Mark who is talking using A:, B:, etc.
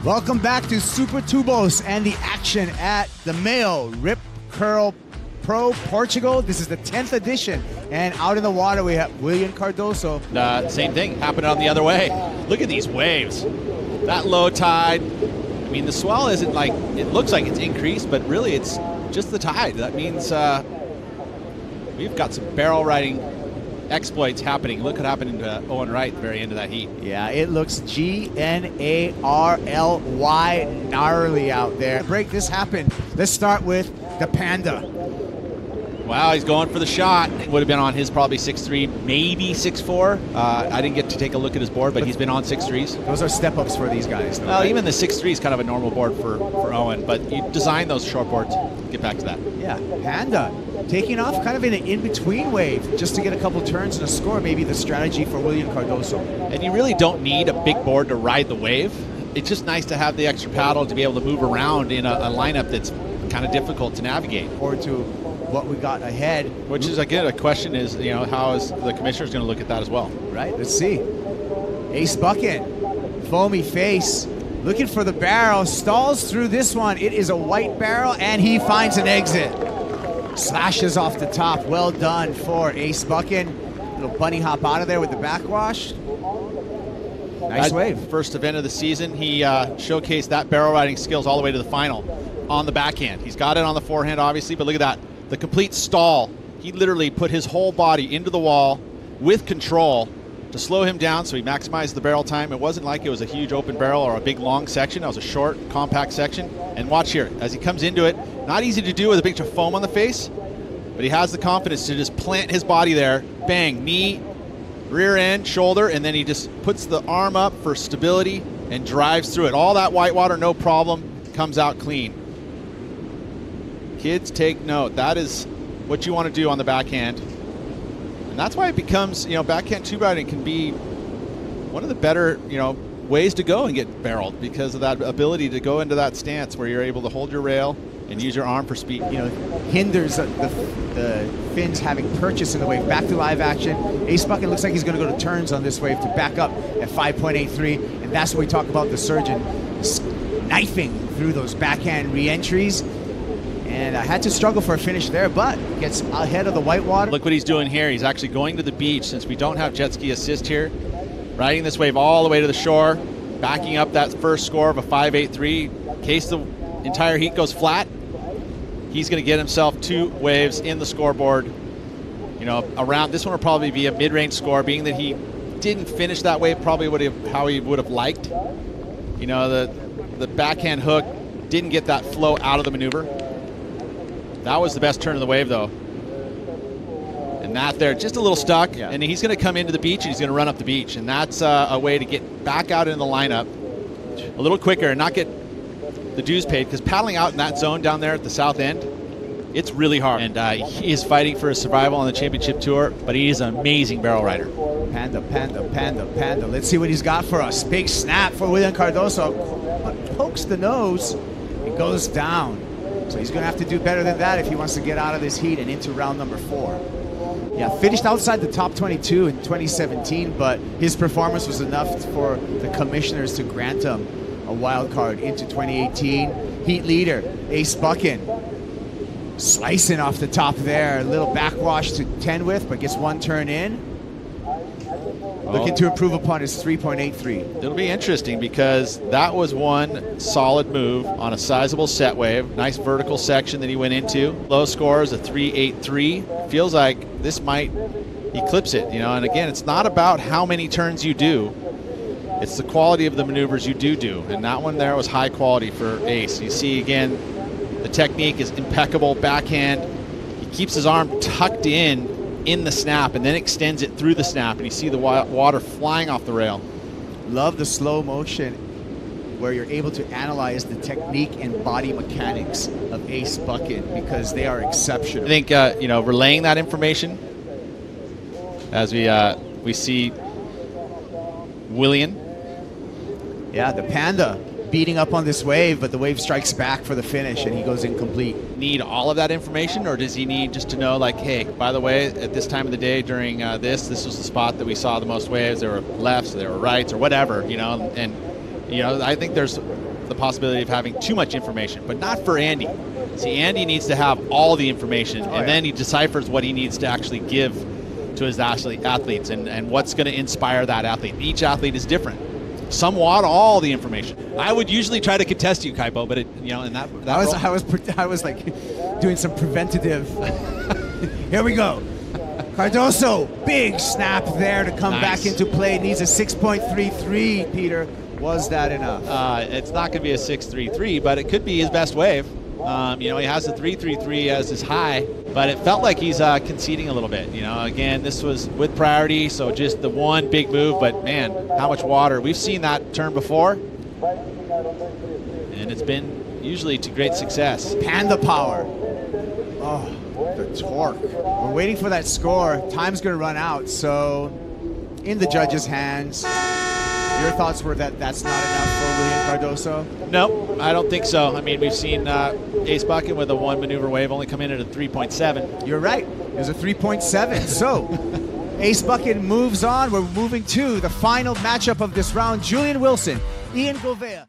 A: Welcome back to Super Tubos and the action at the MEO Rip Curl Pro Portugal. This is the 10th edition, and out in the water we have Willian Cardoso.
B: Same thing happened on the other way. Look at these waves. That low tide. I mean, the swell isn't like, it looks like it's increased, but really it's just the tide. That means we've got some barrel riding exploits happening. Look what happened to Owen Wright at the very end of that heat.
A: Yeah, it looks G-N-A-R-L-Y gnarly out there. Break this happened. Let's start with the Panda.
B: Wow, he's going for the shot. Would have been on his probably 6'3", maybe 6'4". I didn't get to take a look at his board, but he's been on 6'3s.
A: Those are step-ups for these guys, though,
B: well,
A: right?
B: even the 6'3 is kind of a normal board for Owen, but you design those short boards. Get back to that.
A: Yeah, Panda taking off kind of in an in-between wave just to get a couple turns and a score, maybe the strategy for Willian Cardoso.
B: And you really don't need a big board to ride the wave. It's just nice to have the extra paddle to be able to move around in a lineup that's kind of difficult to navigate.
A: Or to what we got ahead.
B: Which is, again, a question is, you know, how is the commissioner's going to look at that as well?
A: Right, let's see. Ace Buchan, foamy face, looking for the barrel, stalls through this one. It is a white barrel, and he finds an exit. Slashes off the top. Well done for Ace Buchan. Little bunny hop out of there with the backwash. Nice wave.
B: First event of the season, he showcased that barrel riding skills all the way to the final on the backhand. He's got it on the forehand, obviously, but look at that. The complete stall. He literally put his whole body into the wall with control to slow him down, so he maximized the barrel time. It wasn't like it was a huge open barrel or a big long section. It was a short, compact section. And watch here, as he comes into it, not easy to do with a bunch of foam on the face, but he has the confidence to just plant his body there. Bang, knee, rear end, shoulder, and then he just puts the arm up for stability and drives through it. All that white water, no problem, comes out clean. Kids, take note. That is what you want to do on the backhand. And that's why it becomes, you know, backhand tube riding can be one of the better, you know, ways to go and get barreled, because of that ability to go into that stance where you're able to hold your rail and use your arm for speed.
A: You know, hinders the fins having purchase in the wave. Back to live action. Ace Buchan looks like he's going to go to turns on this wave to back up at 5.83, and that's what we talk about the surgeon knifing through those backhand re-entries. And I had to struggle for a finish there, but gets ahead of the whitewater.
B: Look what he's doing here. He's actually going to the beach, since we don't have jet ski assist here. Riding this wave all the way to the shore, backing up that first score of a 5.83. In case the entire heat goes flat, he's going to get himself 2 waves in the scoreboard. You know, around this one will probably be a mid-range score, being that he didn't finish that wave probably how he would have liked. You know, the backhand hook didn't get that flow out of the maneuver. That was the best turn of the wave, though. And that there, just a little stuck, yeah. And he's going to come into the beach, and he's going to run up the beach. And that's a way to get back out in the lineup a little quicker and not get the dues paid, because paddling out in that zone down there at the south end, it's really hard. And he is fighting for his survival on the championship tour, but he is an amazing barrel rider.
A: Panda, Panda, Panda, Panda. Let's see what he's got for us. Big snap for Willian Cardoso. Pokes the nose and goes down. So he's going to have to do better than that if he wants to get out of this heat and into round number 4. Yeah, finished outside the top 22 in 2017, but his performance was enough for the commissioners to grant him a wild card into 2018. Heat leader, Ace Buchan, slicing off the top there. A little backwash to 10 with, but gets 1 turn in. Looking to improve upon his 3.83.
B: It'll be interesting, because that was one solid move on a sizable set wave. Nice vertical section that he went into. Low score is a 3.83. Feels like this might eclipse it, you know. And again, it's not about how many turns you do. It's the quality of the maneuvers you do. And that one there was high quality for Ace. You see, again, the technique is impeccable. Backhand. He keeps his arm tucked in the snap, and then extends it through the snap, and you see the water flying off the rail.
A: Love the slow motion where you're able to analyze the technique and body mechanics of Ace Buchan, because they are exceptional.
B: I think you know, relaying that information as we see Willian.
A: Yeah, the Panda beating up on this wave, but the wave strikes back for the finish, and he goes incomplete.
B: Need all of that information, or does he need just to know, like, hey, by the way, at this time of the day during this was the spot that we saw the most waves. There were lefts, there were rights, or whatever, you know. And you know, I think there's the possibility of having too much information, but not for Andy. See, Andy needs to have all the information, and then he deciphers what he needs to actually give to his athletes and what's going to inspire that athlete. Each athlete is different. Some want all the information.
C: I would usually try to contest you, Kaipo, but
A: I was like doing some preventative. Here we go. Cardoso, big snap there to come back into play. Needs a 6.33, Peter. Was that enough?
B: It's not going to be a 6.33, but it could be his best wave. He has a 3.33 as his high, but it felt like he's conceding a little bit. Again, this was with priority, so just the one big move, but man, how much water. We've seen that turn before, and it's been usually to great success.
A: Panda power. Oh, the torque. We're waiting for that score. Time's going to run out, so in the judges' hands. Your thoughts were that that's not enough for Willian Cardoso?
B: No, I don't think so. I mean, we've seen Ace Buchan with a one maneuver wave only come in at a 3.7.
A: You're right. It was a 3.7. So Ace Buchan moves on. We're moving to the final matchup of this round. Julian Wilson, Ian Govea.